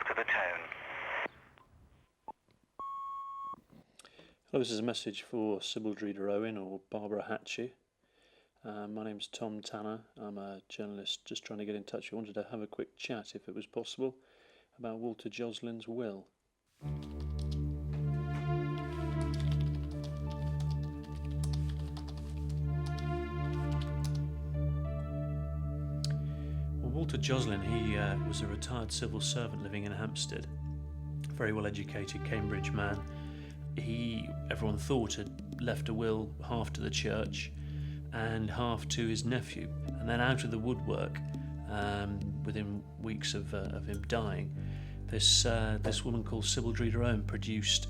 after the tone. Hello, this is a message for Sybil Owen or Barbara Hatchie. My name's Tom Tanner. I'm a journalist just trying to get in touch. I wanted to have a quick chat, if it was possible, about Walter Joslin's will. Walter Joslin, he was a retired civil servant living in Hampstead, very well educated Cambridge man. Everyone thought, had left a will half to the church and half to his nephew. And then out of the woodwork, within weeks of him dying, this woman called Sybil Owen produced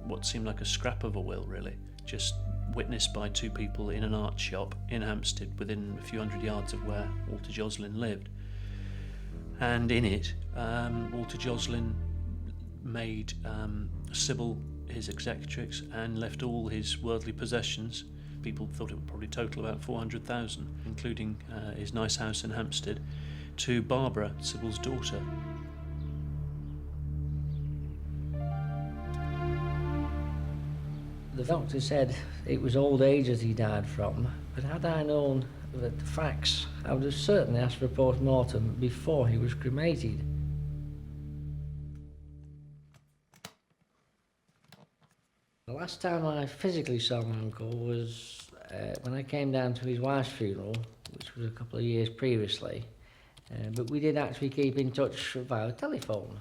what seemed like a scrap of a will, really, just witnessed by two people in an art shop in Hampstead within a few hundred yards of where Walter Joslin lived. And in it, Walter Joslin made Sybil his executrix and left all his worldly possessions. People thought it would probably total about 400,000, including his nice house in Hampstead, to Barbara, Sybil's daughter. The doctor said it was old age that he died from, but had I known the facts, I would have certainly asked for a post-mortem before he was cremated. The last time I physically saw my uncle was when I came down to his wife's funeral, which was a couple of years previously, but we did actually keep in touch via telephone,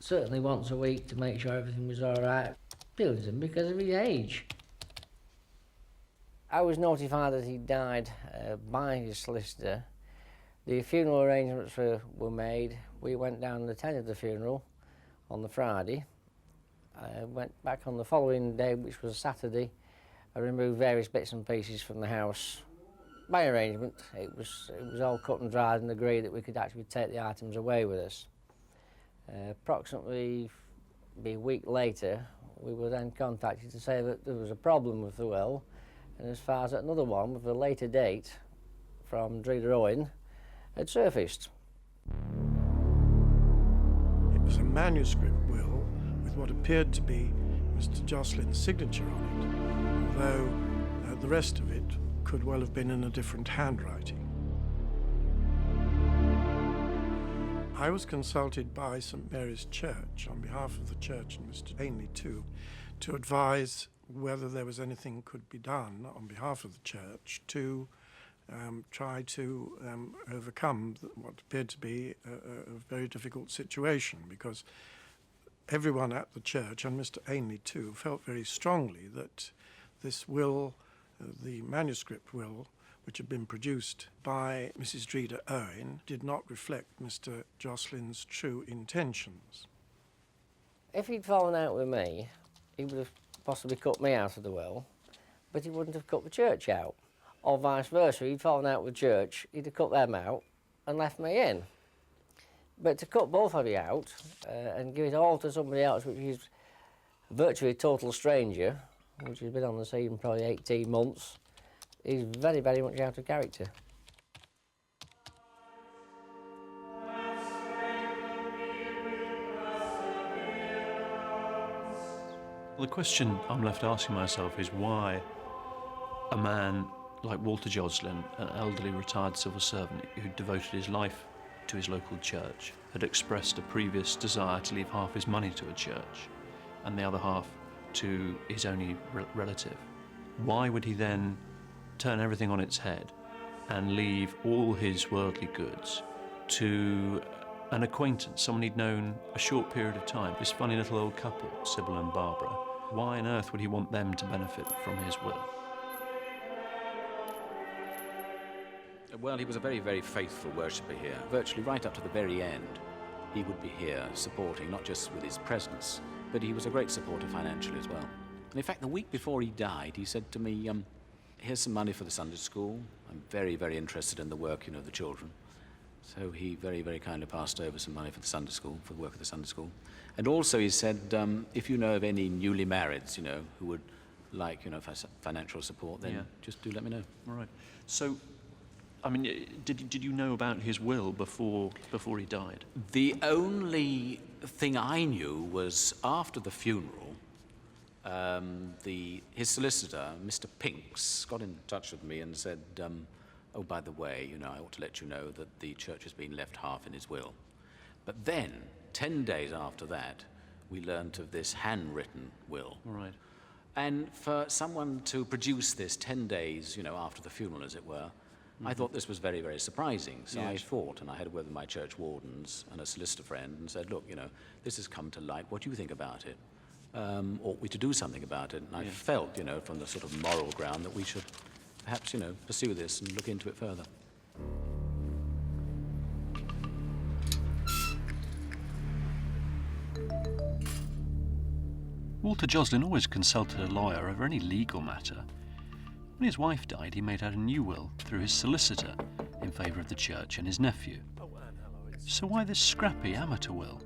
certainly once a week to make sure everything was all right. Feelings him because of his age. I was notified that he died by his solicitor. The funeral arrangements were made. We went down and attended the funeral on the Friday. I went back on the following day, which was Saturday. I removed various bits and pieces from the house. By arrangement, it was all cut and dried and agreed that we could actually take the items away with us. Approximately a week later, we were then contacted to say that there was a problem with the will, and as far as another one with a later date from Owen had surfaced. It was a manuscript will with what appeared to be Mr. Joslin's signature on it, although the rest of it could well have been in a different handwriting. I was consulted by St Mary's Church on behalf of the church and Mr. Ainley too, to advise whether there was anything could be done on behalf of the church to try to overcome what appeared to be a very difficult situation, because everyone at the church, and Mr. Ainley too, felt very strongly that this will, the manuscript will, which had been produced by Mrs. Dreda Owen, did not reflect Mr. Joslin's true intentions. If he'd fallen out with me, he would have possibly cut me out of the will, but he wouldn't have cut the church out. Or vice versa, he'd fallen out with the church, he'd have cut them out and left me in. But to cut both of you out and give it all to somebody else, which is virtually a total stranger, which has been on the scene probably 18 months, is very, very much out of character. Well, the question I'm left asking myself is why a man like Walter Joslin, an elderly retired civil servant who devoted his life to his local church, had expressed a previous desire to leave half his money to a church and the other half to his only relative. Why would he then turn everything on its head and leave all his worldly goods to an acquaintance, someone he'd known a short period of time, this funny little old couple, Sybil and Barbara? Why on earth would he want them to benefit from his will? Well, he was a very, very faithful worshipper here. Virtually right up to the very end, he would be here supporting, not just with his presence, but he was a great supporter financially as well. And in fact, the week before he died, he said to me, here's some money for the Sunday school. I'm very, very interested in the work, of the children. So he very, very kindly passed over some money for the Sunday school, for the work of the Sunday school. And also he said, if you know of any newly marrieds, who would like, financial support, then just do let me know. All right. So I mean, did you know about his will before he died? The only thing I knew was after the funeral, his solicitor, Mr. Pinks, got in touch with me and said, oh, by the way, you know, I ought to let you know that the church has been left half in his will. But then, 10 days after that, we learnt of this handwritten will. Right. And for someone to produce this 10 days, you know, after the funeral, as it were, I thought this was very, very surprising. So I thought, and I had a word with my church wardens and a solicitor friend and said, look, you know, this has come to light. What do you think about it? Ought we to do something about it? And I felt, you know, from the sort of moral ground that we should perhaps, you know, pursue this and look into it further. Walter Joslin always consulted a lawyer over any legal matter. When his wife died, he made out a new will through his solicitor in favour of the church and his nephew. So why this scrappy amateur will?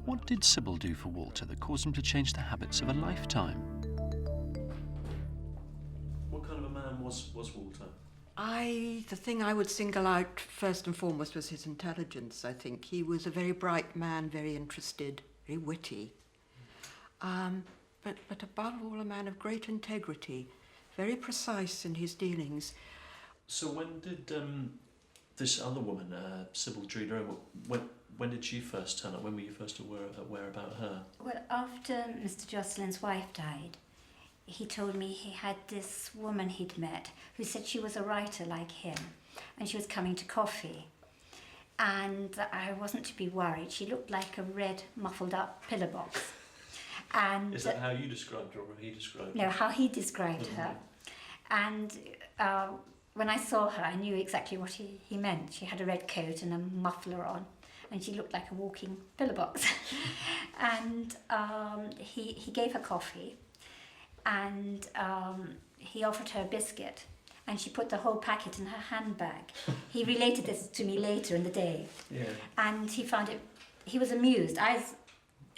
What did Sybil do for Walter that caused him to change the habits of a lifetime? What kind of a man was Walter? The thing I would single out first and foremost was his intelligence, I think. He was a very bright man, very interested, very witty. But above all, a man of great integrity, very precise in his dealings. So when did this other woman, Sybil Dreeder, when did she first turn up? When were you first aware about her? Well, after Mr. Joslin's wife died, he told me he had this woman he'd met who said she was a writer like him and she was coming to coffee. And I wasn't to be worried. She looked like a red, muffled up pillar box. And is that how you described her or he described her? No, how he described her. And when I saw her, I knew exactly what he meant. She had a red coat and a muffler on, and she looked like a walking pillar box. And he gave her coffee, and he offered her a biscuit, and she put the whole packet in her handbag. He related this to me later in the day. Yeah. And he was amused. I was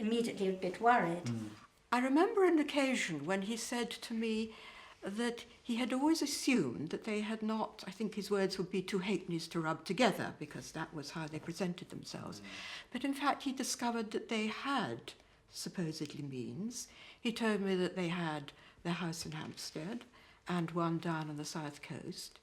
immediately a bit worried. I remember an occasion when he said to me that he had always assumed that they had not, I think his words would be, two halfpennies to rub together, because that was how they presented themselves. But in fact, he discovered that they had supposedly means. He told me that they had their house in Hampstead and one down on the south coast.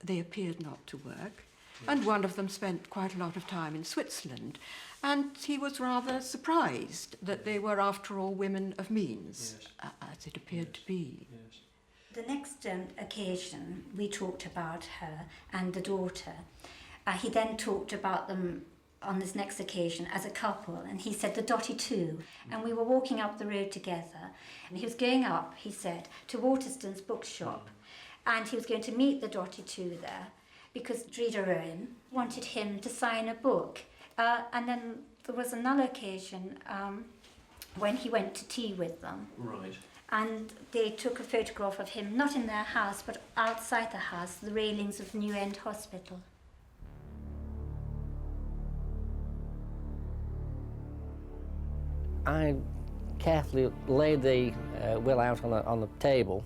They appeared not to work. And one of them spent quite a lot of time in Switzerland. And he was rather surprised that they were, after all, women of means, as it appeared to be. Yes. The next occasion, we talked about her and the daughter. He then talked about them on this next occasion as a couple, and he said the Dotty too. And we were walking up the road together, and he was going up, he said, to Waterston's bookshop, and he was going to meet the Dotty too there, because Dreeder Owen wanted him to sign a book. And then there was another occasion when he went to tea with them. Right. And they took a photograph of him, not in their house, but outside the house, the railings of New End Hospital. I carefully laid the will out on the table.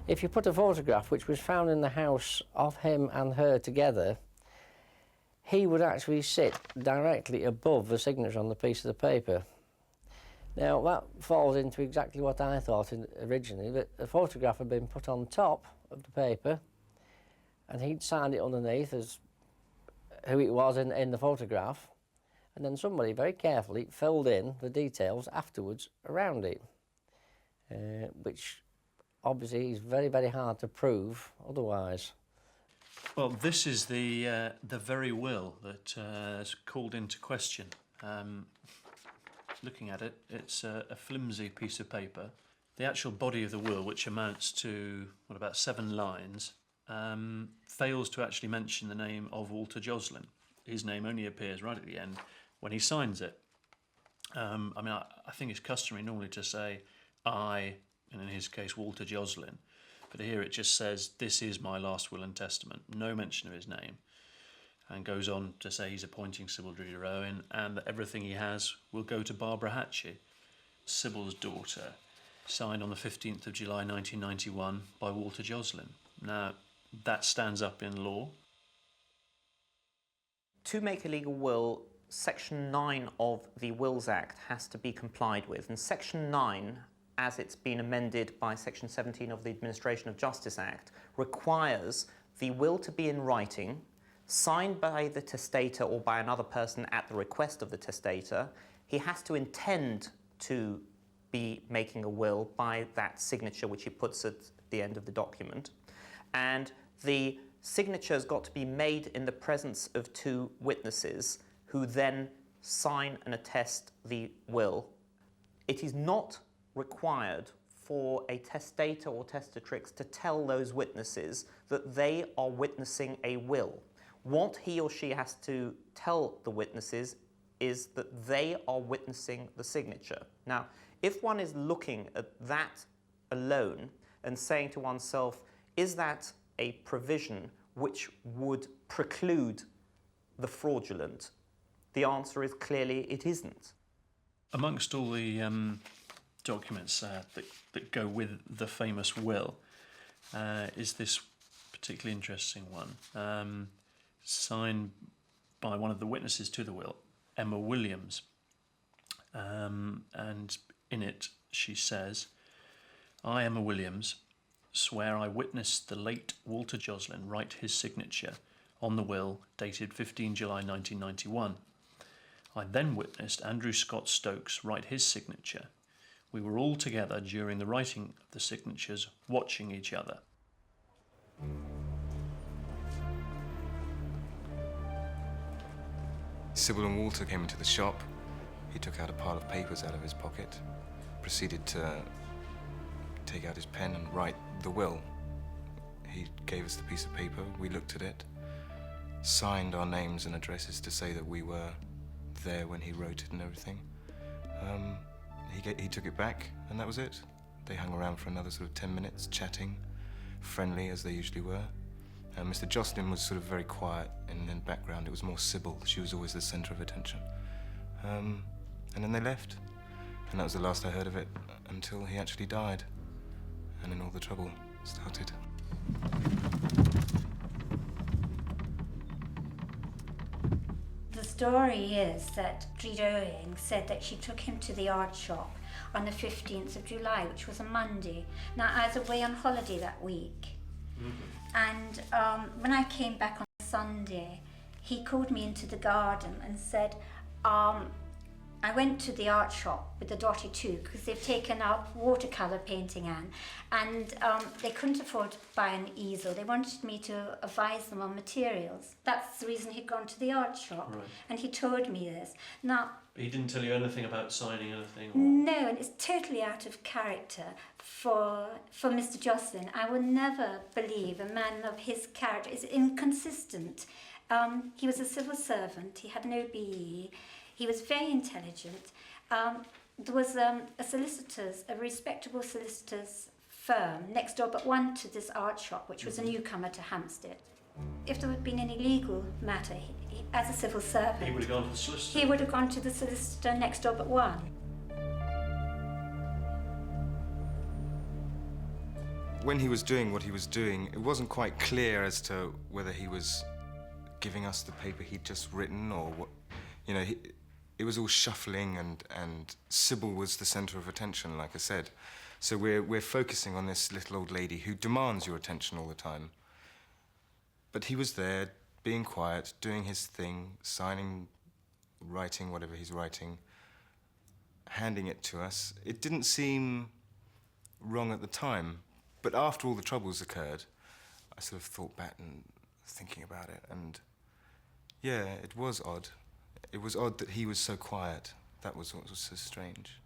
If you put a photograph which was found in the house of him and her together, he would actually sit directly above the signature on the piece of the paper. Now, that falls into exactly what I thought originally, that the photograph had been put on top of the paper and he'd signed it underneath as who it was in the photograph, and then somebody very carefully filled in the details afterwards around it, which obviously is very, very hard to prove otherwise. Well, this is the very will that is called into question. Looking at it, it's a flimsy piece of paper. The actual body of the will, which amounts to, about 7 lines, fails to actually mention the name of Walter Joslin. His name only appears right at the end when he signs it. I think it's customary normally to say, I, and in his case, Walter Joslin. But here it just says, this is my last will and testament. No mention of his name. And goes on to say he's appointing Sybil Dreeder Owen and that everything he has will go to Barbara Hatchie, Sybil's daughter, signed on the 15th of July 1991 by Walter Joslin. Now, that stands up in law. To make a legal will, Section 9 of the Wills Act has to be complied with. And Section 9, as it's been amended by Section 17 of the Administration of Justice Act, requires the will to be in writing, signed by the testator or by another person at the request of the testator. He has to intend to be making a will by that signature which he puts at the end of the document. And the signature has got to be made in the presence of two witnesses who then sign and attest the will. It is not required for a testator or testatrix to tell those witnesses that they are witnessing a will. What he or she has to tell the witnesses is that they are witnessing the signature. Now, if one is looking at that alone and saying to oneself, is that a provision which would preclude the fraudulent? The answer is clearly it isn't. Amongst all the documents that go with the famous will is this particularly interesting one, signed by one of the witnesses to the will, Emma Williams. And in it she says, I, Emma Williams, swear I witnessed the late Walter Joslin write his signature on the will dated 15 July 1991. I then witnessed Andrew Scott Stokes write his signature. We were all together during the writing of the signatures, watching each other. Sybil and Walter came into the shop. He took out a pile of papers out of his pocket, proceeded to take out his pen and write the will. He gave us the piece of paper, we looked at it, signed our names and addresses to say that we were there when he wrote it and everything. He took it back, and that was it. They hung around for another sort of 10 minutes, chatting, friendly as they usually were. Mr. Joslin was sort of very quiet, and in the background it was more Sybil. She was always the centre of attention. And then they left, and that was the last I heard of it until he actually died, and then all the trouble started. The story is that Dreed Owing said that she took him to the art shop on the 15th of July, which was a Monday. Now, I was away on holiday that week, and when I came back on Sunday, he called me into the garden and said, I went to the art shop with the daughter too, because they've taken up watercolour painting and they couldn't afford to buy an easel. They wanted me to advise them on materials. That's the reason he'd gone to the art shop. Right. And he told me this. Now, He didn't tell you anything about signing anything? Or... no, and it's totally out of character for Mr. Joslin. I will never believe a man of his character is inconsistent. He was a civil servant, he had no BE, he was very intelligent. There was a respectable solicitor's firm next door but one to this art shop, which was a newcomer to Hampstead. If there had been any legal matter, he, as a civil servant... He would have gone to the solicitor? He would have gone to the solicitor next door but one. When he was doing what he was doing, it wasn't quite clear as to whether he was giving us the paper he'd just written or what, you know, it was all shuffling and Sybil was the centre of attention, like I said. So we're focusing on this little old lady who demands your attention all the time. But he was there, being quiet, doing his thing, signing, writing whatever he's writing, handing it to us. It didn't seem wrong at the time, but after all the troubles occurred, I sort of thought back and thinking about it, and yeah, it was odd. It was odd that he was so quiet. That was what was so strange.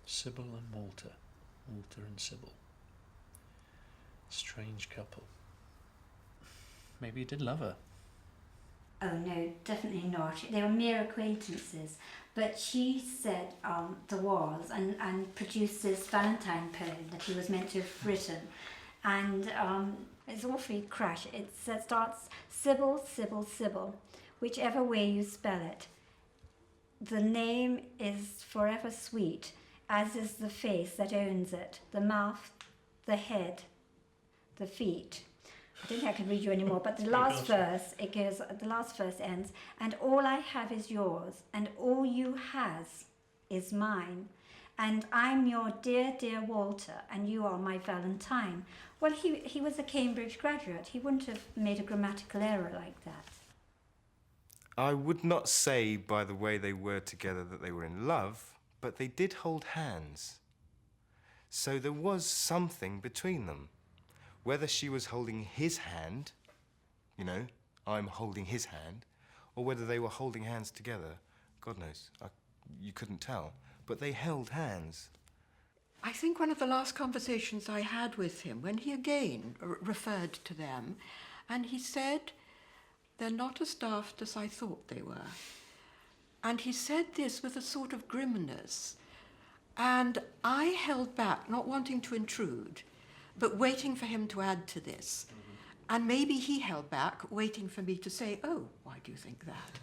Sybil and Walter. Walter and Sybil. Strange couple. Maybe he did love her. Oh no, definitely not. They were mere acquaintances. But she said there was, and produced this Valentine poem that he was meant to have written. And it's awfully crash. It starts, Sybil, Sybil, Sybil, whichever way you spell it. The name is forever sweet, as is the face that owns it, the mouth, the head, the feet. I don't think I can read you anymore, but the last verse, the last verse ends, and all I have is yours, and all you has is mine, and I'm your dear, dear Walter, and you are my Valentine. Well, he was a Cambridge graduate. He wouldn't have made a grammatical error like that. I would not say by the way they were together that they were in love, but they did hold hands. So there was something between them. Whether she was holding his hand, you know, I'm holding his hand, or whether they were holding hands together, God knows. You couldn't tell. But they held hands. I think one of the last conversations I had with him, when he again referred to them, and he said, they're not as daft as I thought they were. And he said this with a sort of grimness. And I held back, not wanting to intrude, but waiting for him to add to this. And maybe he held back, waiting for me to say, oh, why do you think that?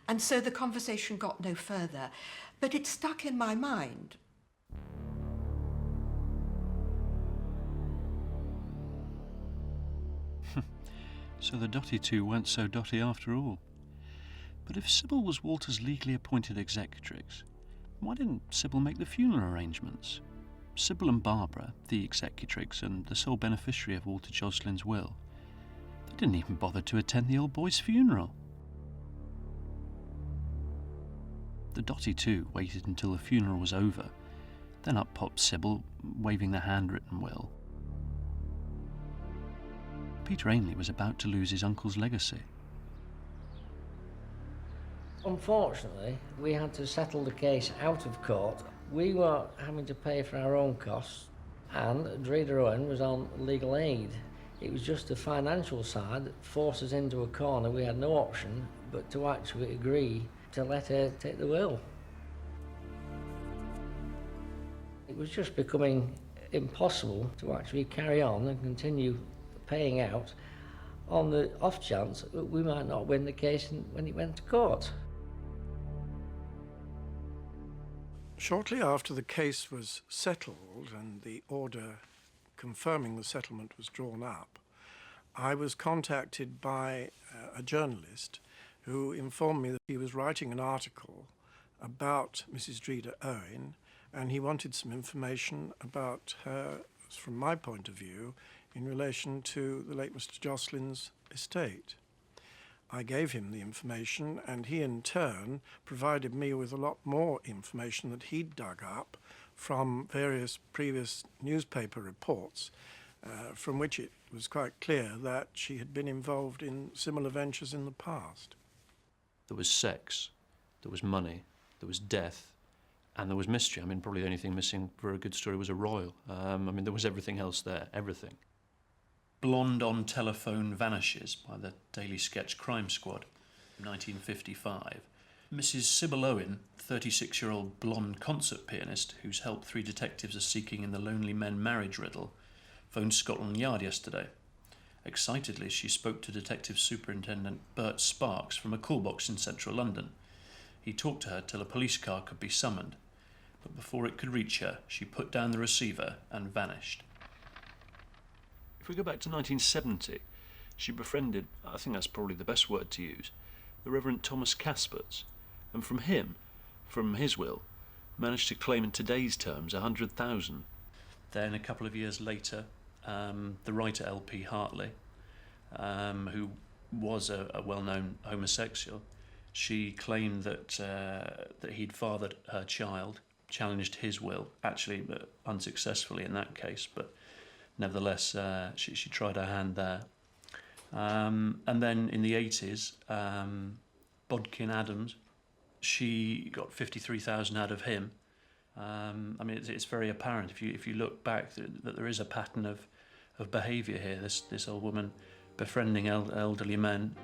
And so the conversation got no further. But it stuck in my mind. So the Dotty two weren't so dotty after all. But if Sybil was Walter's legally appointed executrix, why didn't Sybil make the funeral arrangements? Sybil and Barbara, the executrix and the sole beneficiary of Walter Joslin's will, they didn't even bother to attend the old boy's funeral. The Dotty two waited until the funeral was over. Then up popped Sybil, waving the handwritten will. Peter Ainley was about to lose his uncle's legacy. Unfortunately, we had to settle the case out of court. We were having to pay for our own costs, and Dreda Owen was on legal aid. It was just the financial side that forced us into a corner. We had no option but to actually agree to let her take the will. It was just becoming impossible to actually carry on and continue paying out on the off chance that we might not win the case when it went to court. Shortly after the case was settled and the order confirming the settlement was drawn up, I was contacted by a journalist who informed me that he was writing an article about Mrs. Dreda Owen, and he wanted some information about her, from my point of view, in relation to the late Mr. Joslin's estate. I gave him the information, and he in turn provided me with a lot more information that he'd dug up from various previous newspaper reports, from which it was quite clear that she had been involved in similar ventures in the past. There was sex, there was money, there was death, and there was mystery. I mean, probably the only thing missing for a good story was a royal. I mean, there was everything else there, everything. Blonde on Telephone Vanishes by the Daily Sketch Crime Squad, 1955. Mrs. Sybil Owen, 36-year-old blonde concert pianist whose help 3 detectives are seeking in the Lonely Men marriage riddle, phoned Scotland Yard yesterday. Excitedly, she spoke to Detective Superintendent Bert Sparks from a call box in central London. He talked to her till a police car could be summoned, but before it could reach her, she put down the receiver and vanished. If we go back to 1970, she befriended, I think that's probably the best word to use, the Reverend Thomas Casperts, and from him, from his will, managed to claim in today's terms 100,000. Then a couple of years later, the writer L.P. Hartley, who was a well-known homosexual, she claimed that he'd fathered her child, challenged his will, actually unsuccessfully in that case, but nevertheless, she tried her hand there. And then in the 80s, Bodkin Adams, she got 53,000 out of him. I mean, it's very apparent if you look back that there is a pattern of behaviour here. This old woman befriending elderly men.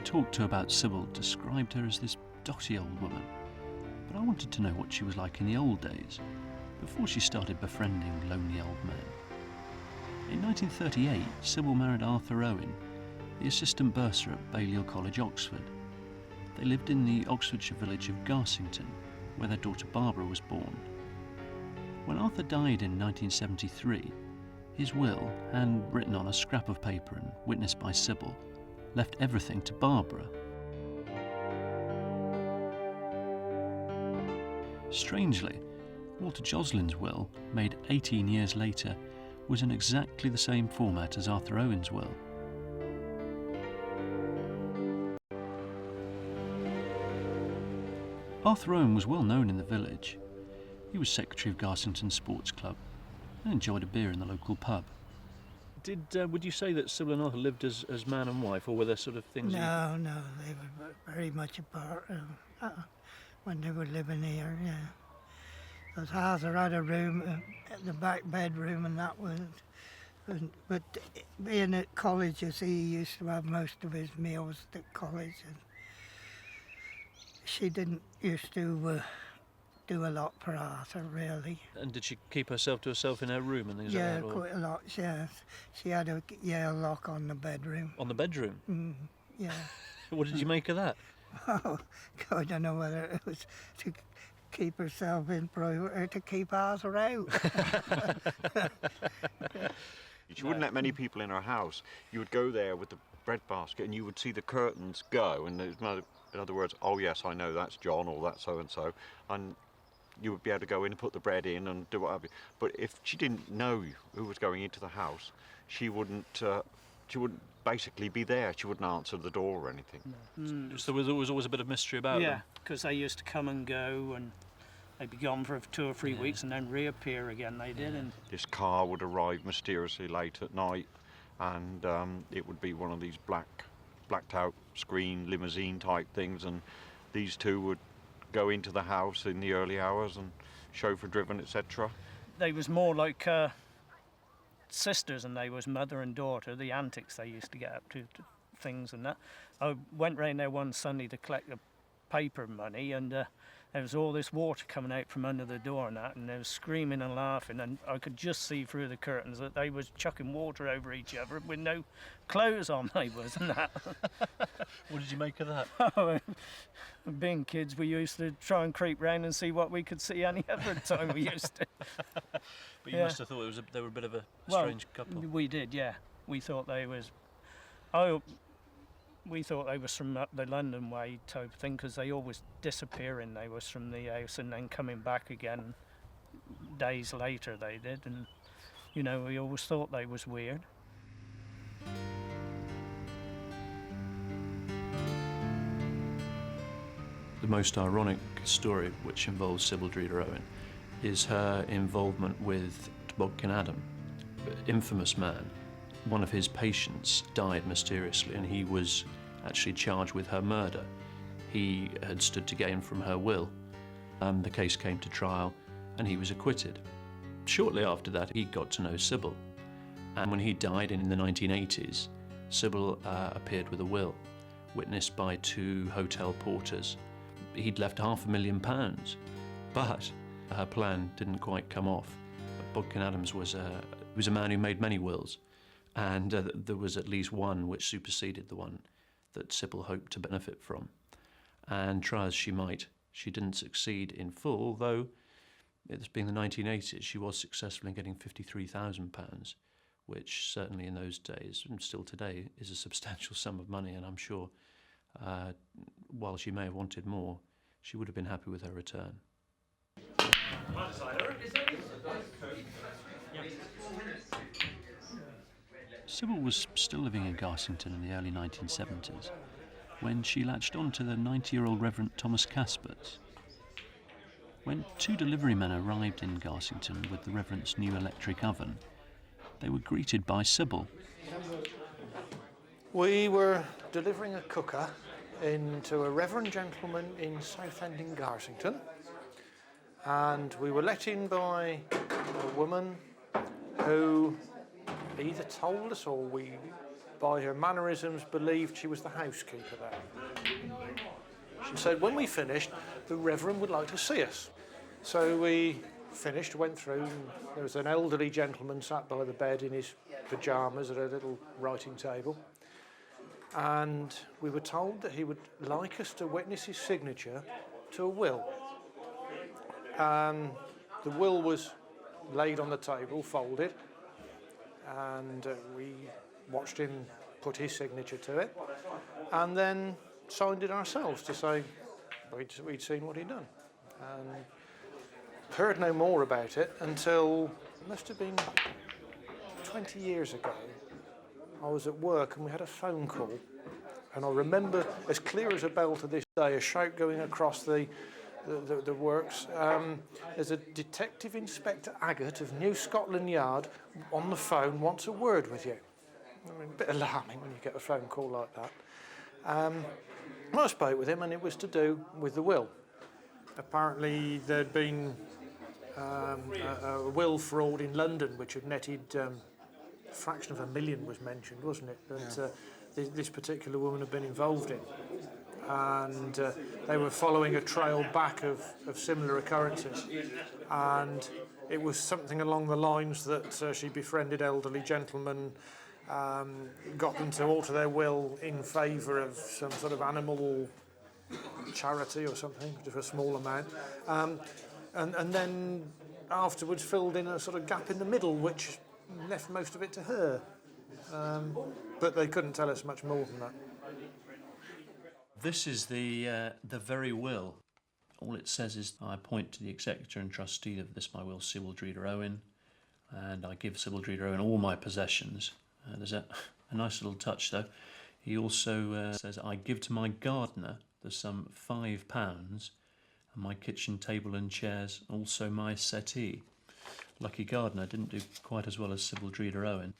talked to about Sybil described her as this dotty old woman, but I wanted to know what she was like in the old days, before she started befriending lonely old men. In 1938, Sybil married Arthur Owen, the assistant bursar at Balliol College, Oxford. They lived in the Oxfordshire village of Garsington, where their daughter Barbara was born. When Arthur died in 1973, his will, handwritten on a scrap of paper and witnessed by Sybil, left everything to Barbara. Strangely, Walter Joslin's will, made 18 years later, was in exactly the same format as Arthur Owen's will. Arthur Owen was well known in the village. He was secretary of Garsington Sports Club and enjoyed a beer in the local pub. Would you say that Sybil and Arthur lived as man and wife, or were there sort of things? No, they were very much apart when they were living here, yeah. Because Arthur had a room, the back bedroom, and that was. But being at college, you see, he used to have most of his meals at college, and she didn't used to do a lot for Arthur, really. And did she keep herself to herself in her room and things yeah, like that? Yeah, quite a lot, yes. She had a Yale lock on the bedroom. On the bedroom? Yeah. What did you make of that? Oh, I don't know whether it was to keep herself in private or to keep Arthur out. She wouldn't let many people in her house. You would go there with the bread basket and you would see the curtains go, and there's no, in other words, oh yes, I know that's John or that's so-and-so, and you would be able to go in and put the bread in and do what have you. But if she didn't know who was going into the house, she wouldn't basically be there. She wouldn't answer the door or anything. So there was always a bit of mystery about them? Yeah, because they used to come and go, and they'd be gone for 2 or 3 weeks and then reappear again, they did. And this car would arrive mysteriously late at night, and it would be one of these blacked out screen limousine type things, and these two would go into the house in the early hours and chauffeur driven, etc. They was more like sisters, and they was mother and daughter, the antics they used to get up to things and that. I went round there one Sunday to collect the paper money, and there was all this water coming out from under the door and that, and they was screaming and laughing, and I could just see through the curtains that they was chucking water over each other with no clothes on, they was, and that. What did you make of that? Being kids, we used to try and creep round and see what we could see any other time we used to. But you must have thought they were a bit of a strange couple. We did, yeah. We thought they was... we thought they was from up the London way type thing, because they always disappearing. They was from the house and then coming back again days later, they did. And, you know, we always thought they was weird. The most ironic story, which involves Sybil Dreeder Owen, is her involvement with Bodkin Adams, infamous man. One of his patients died mysteriously, and he was actually charged with her murder. He had stood to gain from her will. The case came to trial, and he was acquitted. Shortly after that, he got to know Sybil. And when he died in the 1980s, Sybil appeared with a will, witnessed by 2 hotel porters. He'd left £500,000, but her plan didn't quite come off. Bodkin Adams was a man who made many wills, and there was at least one which superseded the one that Sybil hoped to benefit from. And try as she might, she didn't succeed in full, although, it's being the 1980s, she was successful in getting £53,000, which certainly in those days, and still today, is a substantial sum of money, and I'm sure, while she may have wanted more, she would have been happy with her return. Sybil was still living in Garsington in the early 1970s when she latched on to the 90-year-old Reverend Thomas Caspert's. When 2 delivery men arrived in Garsington with the Reverend's new electric oven, they were greeted by Sybil. We were delivering a cooker into a reverend gentleman in Southend in Garsington, and we were let in by a woman who either told us or we by her mannerisms, believed she was the housekeeper there. She said, when we finished, the Reverend would like to see us. So we finished, went through, and there was an elderly gentleman sat by the bed in his pyjamas at a little writing table. And we were told that he would like us to witness his signature to a will. The will was laid on the table, folded, and we watched him put his signature to it, and then signed it ourselves to say we'd seen what he'd done. And heard no more about it until, it must have been 20 years ago. I was at work and we had a phone call, and I remember as clear as a bell to this day a shout going across the works. There's a Detective Inspector Aggott of New Scotland Yard on the phone, wants a word with you. I mean, a bit alarming when you get a phone call like that. I spoke with him, and it was to do with the will. Apparently there'd been a will fraud in London which had netted a fraction of $1 million was mentioned, wasn't it, that this particular woman had been involved in. And they were following a trail back of similar occurrences. And it was something along the lines that she befriended elderly gentlemen, got them to alter their will in favour of some sort of animal charity or something, just a small amount. And then afterwards filled in a sort of gap in the middle, which left most of it to her. But they couldn't tell us much more than that. This is the very will. All it says is, I appoint to the executor and trustee of this my will Sybil Dreeder Owen, and I give Sybil Dreeder Owen all my possessions. There's a nice little touch though. He also says, I give to my gardener the sum £5, and my kitchen table and chairs, also my settee. Lucky gardener didn't do quite as well as Sybil Dreeder Owen.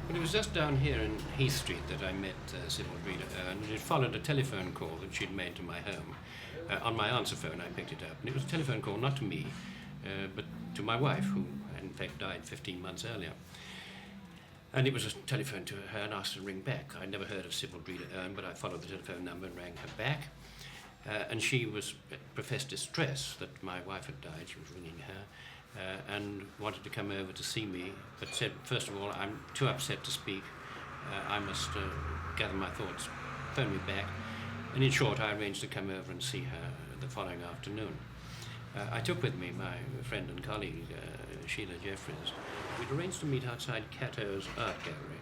Well, it was just down here in Heath Street that I met Sybil Dreeder Owen, and it followed a telephone call that she'd made to my home. On my answer phone, I picked it up, and it was a telephone call not to me, but to my wife, who in fact died 15 months earlier. And it was a telephone to her and asked her to ring back. I'd never heard of Sybil Dreeder Owen, but I followed the telephone number and rang her back. And she professed distress that my wife had died. She was ringing her. And wanted to come over to see me, but said, first of all, I'm too upset to speak. I must gather my thoughts, phone me back. And in short, I arranged to come over and see her the following afternoon. I took with me my friend and colleague, Sheila Jeffries. We'd arranged to meet outside Cato's art gallery.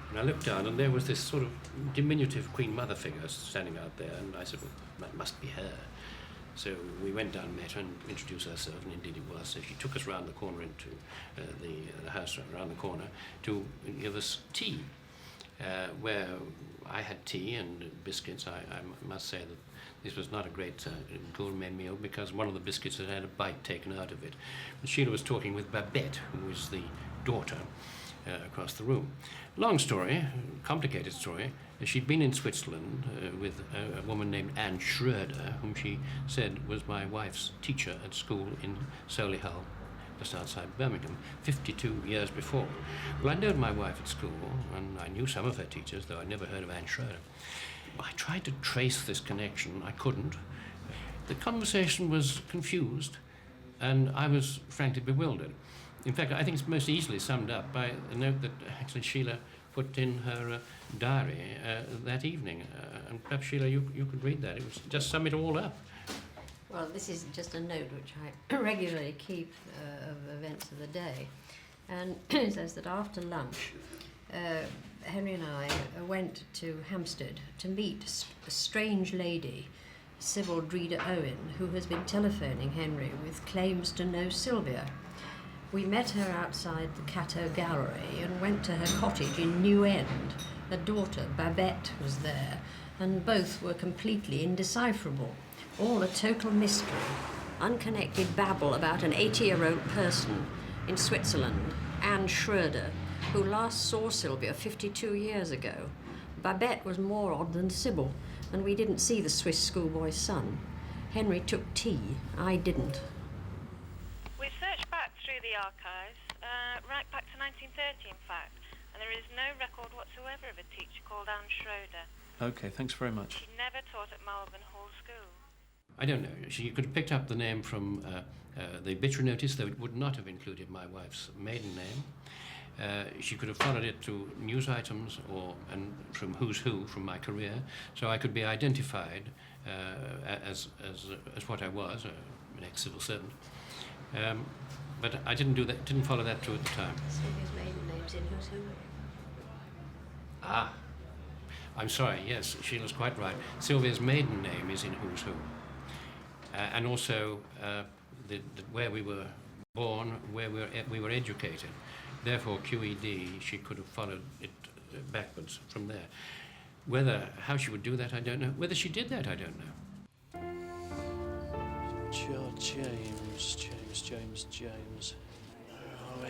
And I looked down, and there was this sort of diminutive Queen Mother figure standing out there, and I said, well, that must be her. So we went down, met her, and introduced ourselves, and indeed it was. So she took us round the corner into the house around the corner to give us tea, where I had tea and biscuits. I must say that this was not a great gourmet meal because one of the biscuits had had a bite taken out of it. But Sheila was talking with Babette, who was the daughter, across the room. Long story, complicated story. She'd been in Switzerland with a woman named Anne Schroeder, whom she said was my wife's teacher at school in Solihull, just outside Birmingham, 52 years before. Well, I'd known my wife at school, and I knew some of her teachers, though I'd never heard of Anne Schroeder. I tried to trace this connection. I couldn't. The conversation was confused, and I was frankly bewildered. In fact, I think it's most easily summed up by a note that actually Sheila put in her diary that evening. And perhaps, Sheila, you could read that. It was just sum it all up. Well, this is just a note which I regularly keep of events of the day. And it says that after lunch, Henry and I went to Hampstead to meet a strange lady, Sybil Dreeder Owen, who has been telephoning Henry with claims to know Sylvia. We met her outside the Cato Gallery and went to her cottage in New End. Her daughter, Babette, was there, and both were completely indecipherable. All a total mystery. Unconnected babble about an 80-year-old person in Switzerland, Anne Schroeder, who last saw Sylvia 52 years ago. Babette was more odd than Sybil. and we didn't see the Swiss schoolboy's son. Henry took tea, I didn't. We searched back through the archives, right back to 1930 in fact, and there is no record whatsoever of a teacher called Anne Schroeder. Okay, thanks very much. She never taught at Malvern Hall School. I don't know. She could have picked up the name from the obituary notice, though it would not have included my wife's maiden name. She could have followed it to news items and from Who's Who from my career, so I could be identified as what I was, an ex-civil servant. But I didn't do that. Didn't follow that through at the time. Sylvia's maiden name's in Who's Who. Ah, I'm sorry. Yes, Sheila's quite right. Sylvia's maiden name is in Who's Who, and also where we were born, where we were educated. Therefore, QED, she could have followed it backwards from there. How she would do that, I don't know. Whether she did that, I don't know. James. Where are we?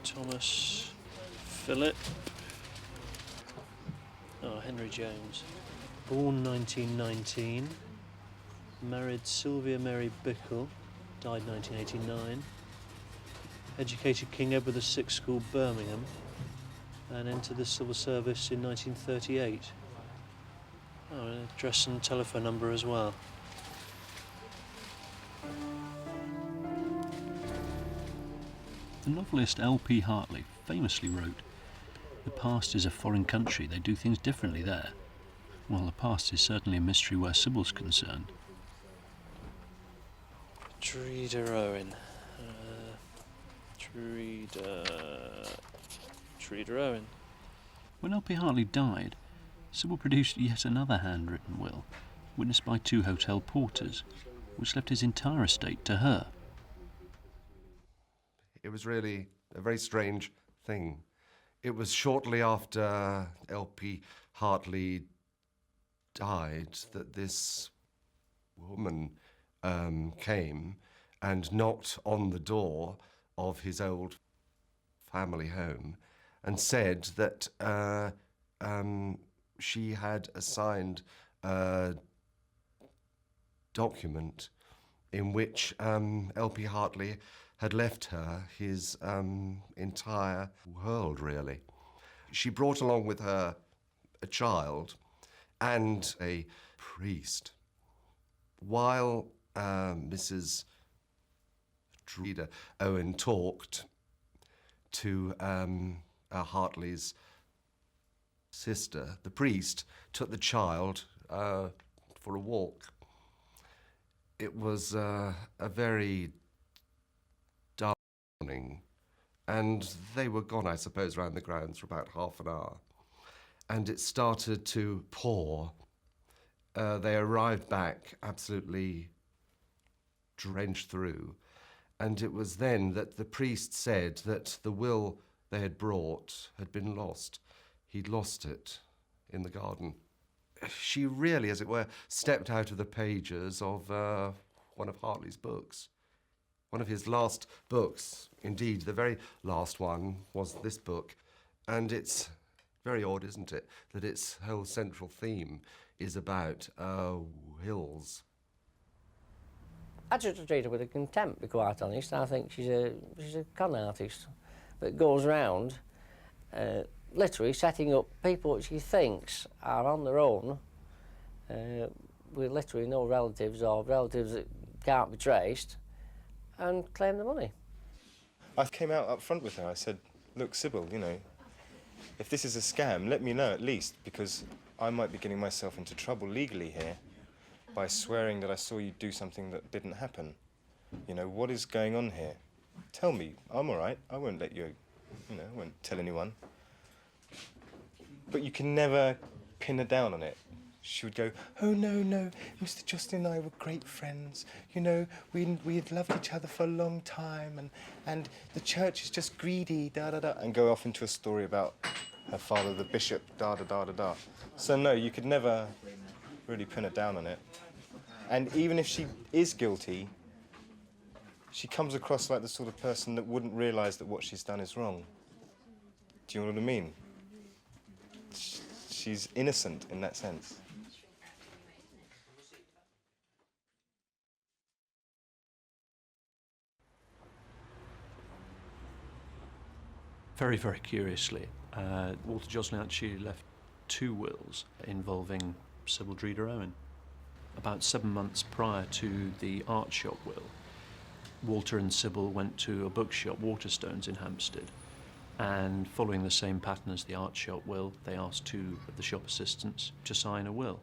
Thomas, Philip. Oh, Henry James. Born 1919. Married Sylvia Mary Bickle. Died 1989. Educated King Edward VI School, Birmingham, and entered the civil service in 1938. Oh, an address and telephone number as well. The novelist L.P. Hartley famously wrote, "The past is a foreign country, they do things differently there." Well, the past is certainly a mystery where Sybil's concerned. Treacher Owen. Treacher Owen. When L.P. Hartley died, Sybil produced yet another handwritten will, witnessed by 2 hotel porters, which left his entire estate to her. It was really a very strange thing. It was shortly after L.P. Hartley died that this woman came and knocked on the door of his old family home and said that she had assigned a document in which L.P. Hartley had left her his entire world, really. She brought along with her a child and a priest. While Mrs. Treacher Owen talked to Hartley's sister, the priest took the child for a walk. It was a very dull morning, and they were gone, I suppose, round the grounds for about half an hour. And it started to pour. They arrived back absolutely drenched through. And it was then that the priest said that the will they had brought had been lost. He'd lost it in the garden. She really, as it were, stepped out of the pages of one of Hartley's books. One of his last books, indeed, the very last one, was this book. And it's very odd, isn't it, that its whole central theme is about wills. I just treat her with a contempt, to be quite honest. I think she's a con artist that goes around literally setting up people that she thinks are on their own with literally no relatives or relatives that can't be traced and claim the money. I came out up front with her. I said, look, Sybil, you know, if this is a scam, let me know at least, because I might be getting myself into trouble legally here by swearing that I saw you do something that didn't happen. You know, what is going on here? Tell me, I'm all right. I won't let you, I won't tell anyone. But you can never pin her down on it. She would go, oh, no, Mr. Justin and I were great friends. You know, we had loved each other for a long time, and the church is just greedy, da-da-da, and go off into a story about her father, the bishop, da-da-da-da-da. So, no, you could never really pin her down on it. And even if she is guilty, she comes across like the sort of person that wouldn't realise that what she's done is wrong. Do you know what I mean? she's innocent in that sense. Very, very curiously, Walter Joslin actually left 2 wills involving Sybil Owen. About 7 months prior to the art shop will, Walter and Sybil went to a bookshop, Waterstones, in Hampstead, and following the same pattern as the art shop will, they asked 2 of the shop assistants to sign a will.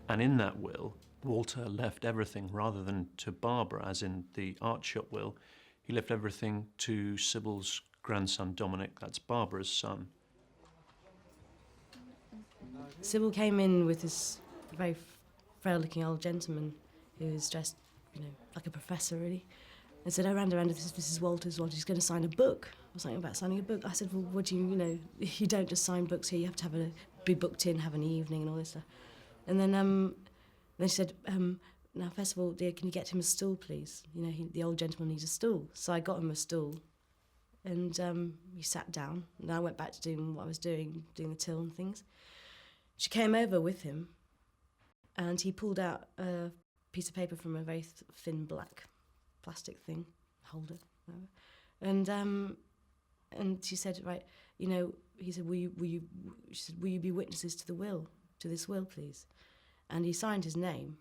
And in that will, Walter left everything, rather than to Barbara, as in the art shop will, he left everything to Sybil's grandson Dominic, that's Barbara's son. Sybil came in with this very frail-looking old gentleman who was dressed, like a professor, really, and said, "Oh, Randa, this is Walter's. He's going to sign a book," or something about signing a book. I said, "Well, what do you don't just sign books here. You have to be booked in, have an evening, and all this stuff." And then she said, "Now, first of all, dear, can you get him a stool, please? The old gentleman needs a stool." So I got him a stool, and he sat down, and I went back to doing what I was doing the till and things. She came over with him, and he pulled out a piece of paper from a very thin black plastic thing, holder, whatever. And she said, "Right, he said, she said, will you be witnesses to this will, please?" And he signed his name.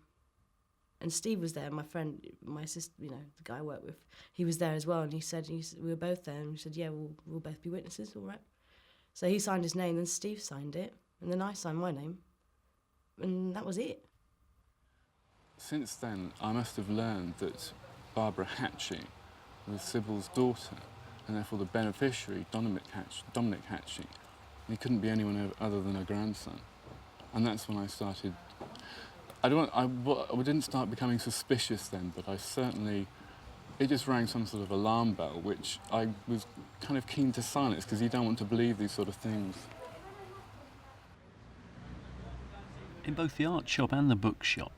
And Steve was there, my friend, my sister, the guy I work with, he was there as well. And he said, we were both there, and we said, "Yeah, we'll both be witnesses, all right." So he signed his name, then Steve signed it, and then I signed my name, and that was it. Since then, I must have learned that Barbara Hatchie was Sybil's daughter, and therefore the beneficiary, Dominic Hatchie, he couldn't be anyone other than her grandson. And that's when I started. I didn't start becoming suspicious then, but it just rang some sort of alarm bell, which I was kind of keen to silence, because you don't want to believe these sort of things. In both the art shop and the bookshop,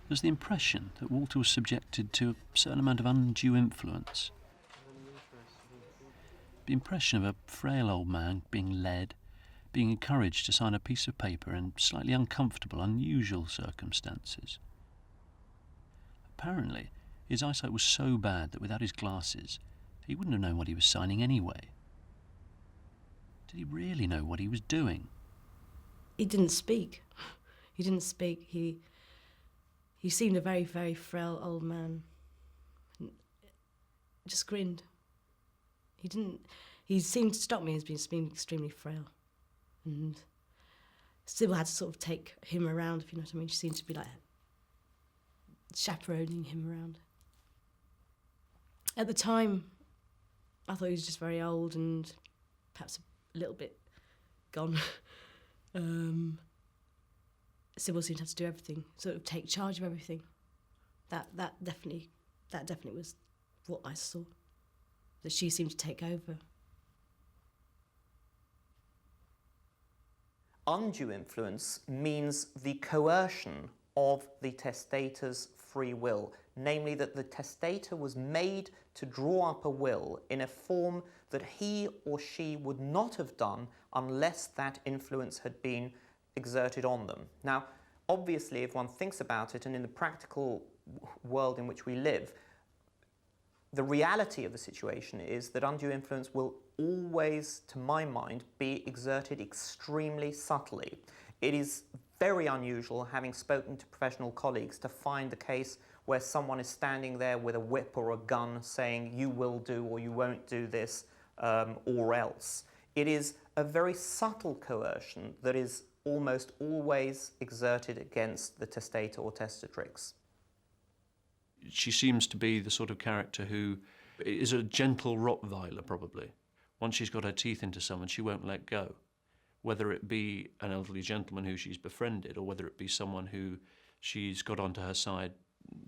there's the impression that Walter was subjected to a certain amount of undue influence. The impression of a frail old man being led, being encouraged to sign a piece of paper in slightly uncomfortable, unusual circumstances. Apparently, his eyesight was so bad that without his glasses, he wouldn't have known what he was signing anyway. Did he really know what he was doing? He didn't speak. He seemed a very, very frail old man. Just grinned. He seemed to stop me as being extremely frail. And Sybil had to sort of take him around, if you know what I mean. She seemed to be like chaperoning him around. At the time, I thought he was just very old and perhaps a little bit gone. Sybil seemed to have to do everything, sort of take charge of everything. That definitely was what I saw. That she seemed to take over. Undue influence means the coercion of the testator's free will, namely that the testator was made to draw up a will in a form that he or she would not have done unless that influence had been exerted on them. Now, obviously, if one thinks about it, and in the practical world in which we live, the reality of the situation is that undue influence will always, to my mind, be exerted extremely subtly. It is very unusual, having spoken to professional colleagues, to find the case where someone is standing there with a whip or a gun saying, "You will do or you won't do this, or else." It is a very subtle coercion that is almost always exerted against the testator or testatrix. She seems to be the sort of character who is a gentle Rottweiler, probably. Once she's got her teeth into someone, she won't let go. Whether it be an elderly gentleman who she's befriended, or whether it be someone who she's got onto her side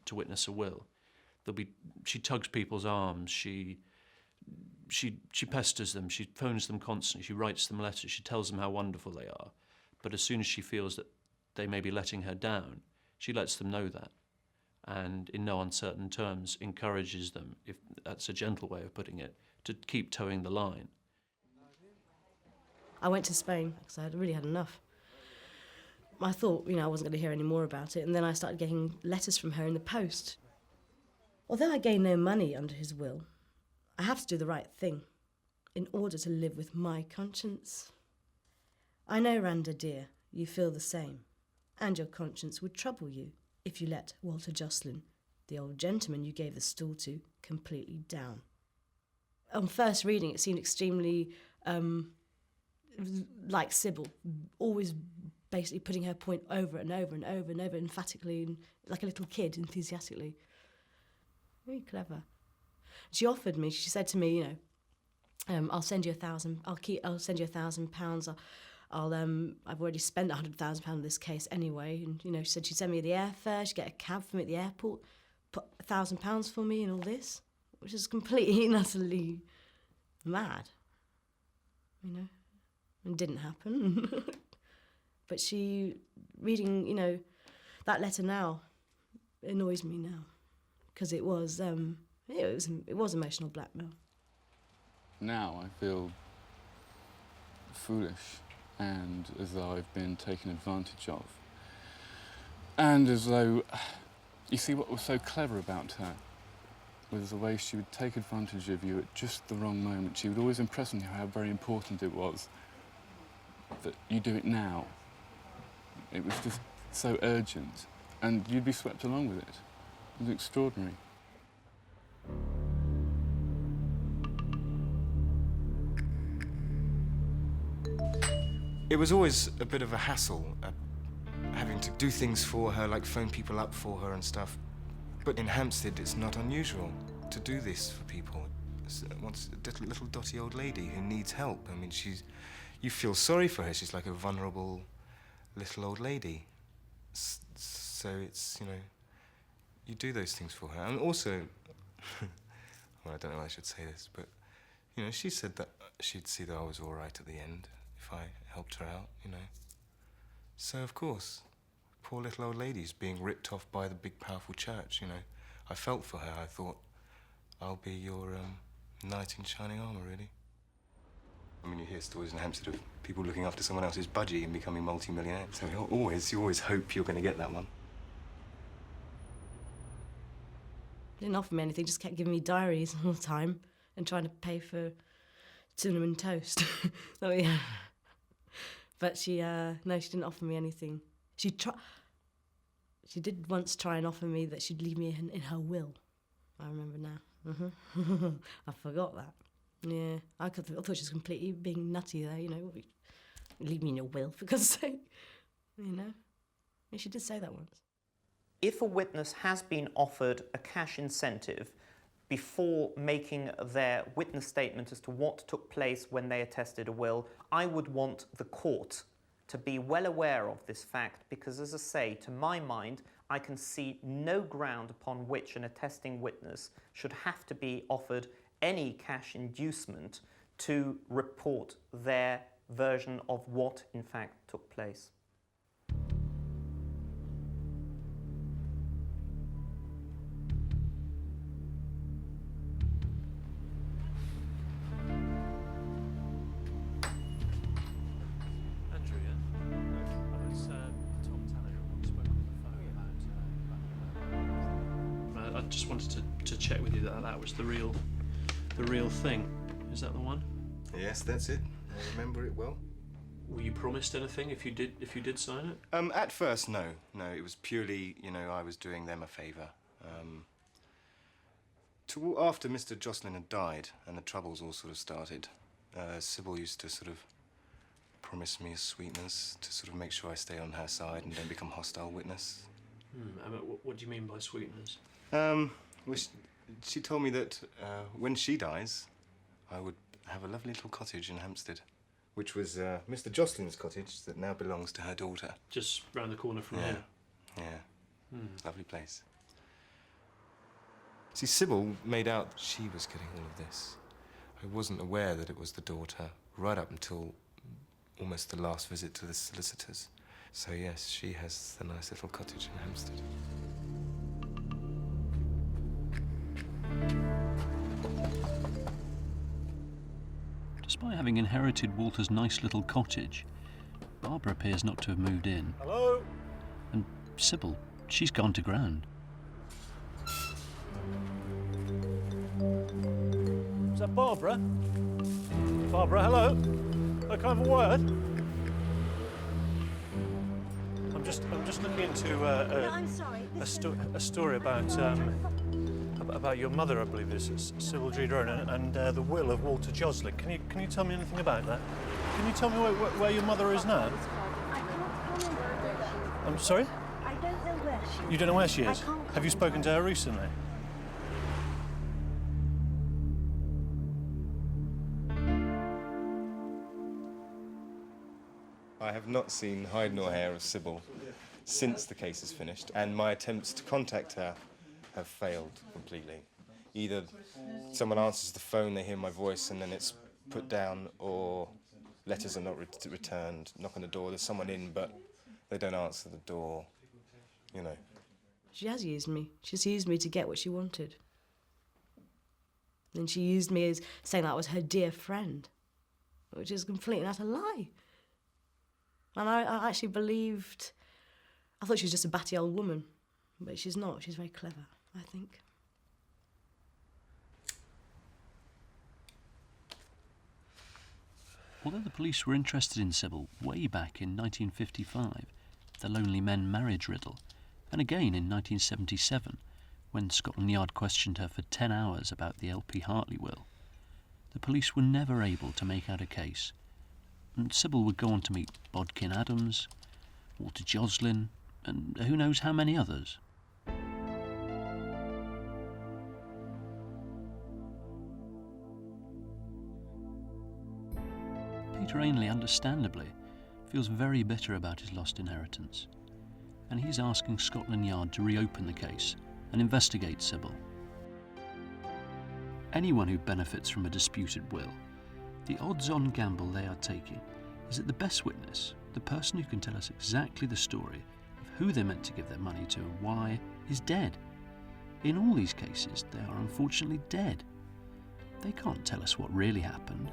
to witness a will. She tugs people's arms, she pesters them, she phones them constantly, she writes them letters, she tells them how wonderful they are. But as soon as she feels that they may be letting her down, she lets them know that, and in no uncertain terms encourages them, if that's a gentle way of putting it, to keep towing the line. I went to Spain because I had really had enough. I thought, I wasn't going to hear any more about it, and then I started getting letters from her in the post. Although I gained no money under his will, I have to do the right thing in order to live with my conscience. I know, Randa dear, you feel the same, and your conscience would trouble you if you let Walter Jocelyn, the old gentleman you gave the stool to, completely down. On first reading, it seemed extremely like Sybil, always basically putting her point over and over and over and over, emphatically, and like a little kid, enthusiastically. Very clever. She offered me. She said to me, I'll send you £1,000. I'll send you £1,000. I've already spent £100,000 on this case anyway. And she said she'd send me the airfare. She'd get a cab for me at the airport, put £1,000 for me, and all this, which is completely and utterly mad. It didn't happen. But she, reading, that letter now, annoys me now, because it was emotional blackmail. Now I feel foolish and as though I've been taken advantage of. And as though, you see, what was so clever about her was the way she would take advantage of you at just the wrong moment. She would always impress on you how very important it was that you do it now. It was just so urgent, and you'd be swept along with it. It was extraordinary. It was always a bit of a hassle, having to do things for her, like phone people up for her and stuff. But in Hampstead, it's not unusual to do this for people. Once a little dotty old lady who needs help. I mean, you feel sorry for her. She's like a vulnerable little old lady. So it's, you do those things for her. And also, well, I don't know if I should say this, but, she said that she'd see that I was all right at the end if I helped her out, So, of course, poor little old lady's being ripped off by the big, powerful church, I felt for her. I thought, I'll be your knight in shining armour, really. I mean, you hear stories in Hampstead of people looking after someone else's budgie and becoming multi-millionaires. So you always hope you're going to get that one. Didn't offer me anything, just kept giving me diaries all the time and trying to pay for cinnamon toast. Oh, yeah. But no, she didn't offer me anything. She did once try and offer me that she'd leave me in her will. I remember now. I forgot that. Yeah, I thought she was completely being nutty there, Leave me in your will, for God's sake. Yeah, she did say that once. If a witness has been offered a cash incentive before making their witness statement as to what took place when they attested a will, I would want the court to be well aware of this fact because, as I say, to my mind, I can see no ground upon which an attesting witness should have to be offered any cash inducement to report their version of what, in fact, took place. I just wanted to check with you that was the real thing. Is that the one? Yes, that's it. I remember it well. Were you promised anything if you did sign it? At first, no. It was purely, I was doing them a favour. After Mr. Jocelyn had died and the troubles all sort of started, Sybil used to sort of promise me a sweetness to sort of make sure I stay on her side and don't become hostile witness. What do you mean by sweetness? Well, she told me that when she dies, I would have a lovely little cottage in Hampstead, which was Mr. Jocelyn's cottage that now belongs to her daughter. Just round the corner from here? Yeah. Lovely place. See, Sybil made out she was getting all of this. I wasn't aware that it was the daughter right up until almost the last visit to the solicitors. So yes, she has the nice little cottage in Hampstead. Despite having inherited Walter's nice little cottage, Barbara appears not to have moved in. Hello? And Sybil, she's gone to ground. Is that Barbara? Barbara, hello? Can I have a word? I'm just looking into a story about your mother, I believe it is, Sybil and the will of Walter Joslin. Can you tell me anything about that? Can you tell me where your mother is now? I'm sorry? I don't know where she is. You don't know where she is? Have you spoken to her recently? I have not seen hide nor hair of Sybil since the case is finished, and my attempts to contact her have failed completely. Either someone answers the phone, they hear my voice, and then it's put down, or letters are not returned. Knock on the door, there's someone in, but they don't answer the door, you know. She has used me. She's used me to get what she wanted. And she used me as saying that I was her dear friend, which is a complete and utter lie. And I actually believed... I thought she was just a batty old woman, but she's not. She's very clever, I think. Although the police were interested in Sybil way back in 1955, the Lonely Men marriage riddle, and again in 1977, when Scotland Yard questioned her for 10 hours about the LP Hartley will, the police were never able to make out a case. And Sybil would go on to meet Bodkin Adams, Walter Joslin, and who knows how many others. Peter Ainley, understandably, feels very bitter about his lost inheritance, and he's asking Scotland Yard to reopen the case and investigate Sybil. Anyone who benefits from a disputed will, the odds-on gamble they are taking is that the best witness, the person who can tell us exactly the story of who they're meant to give their money to and why, is dead. In all these cases, they are unfortunately dead. They can't tell us what really happened.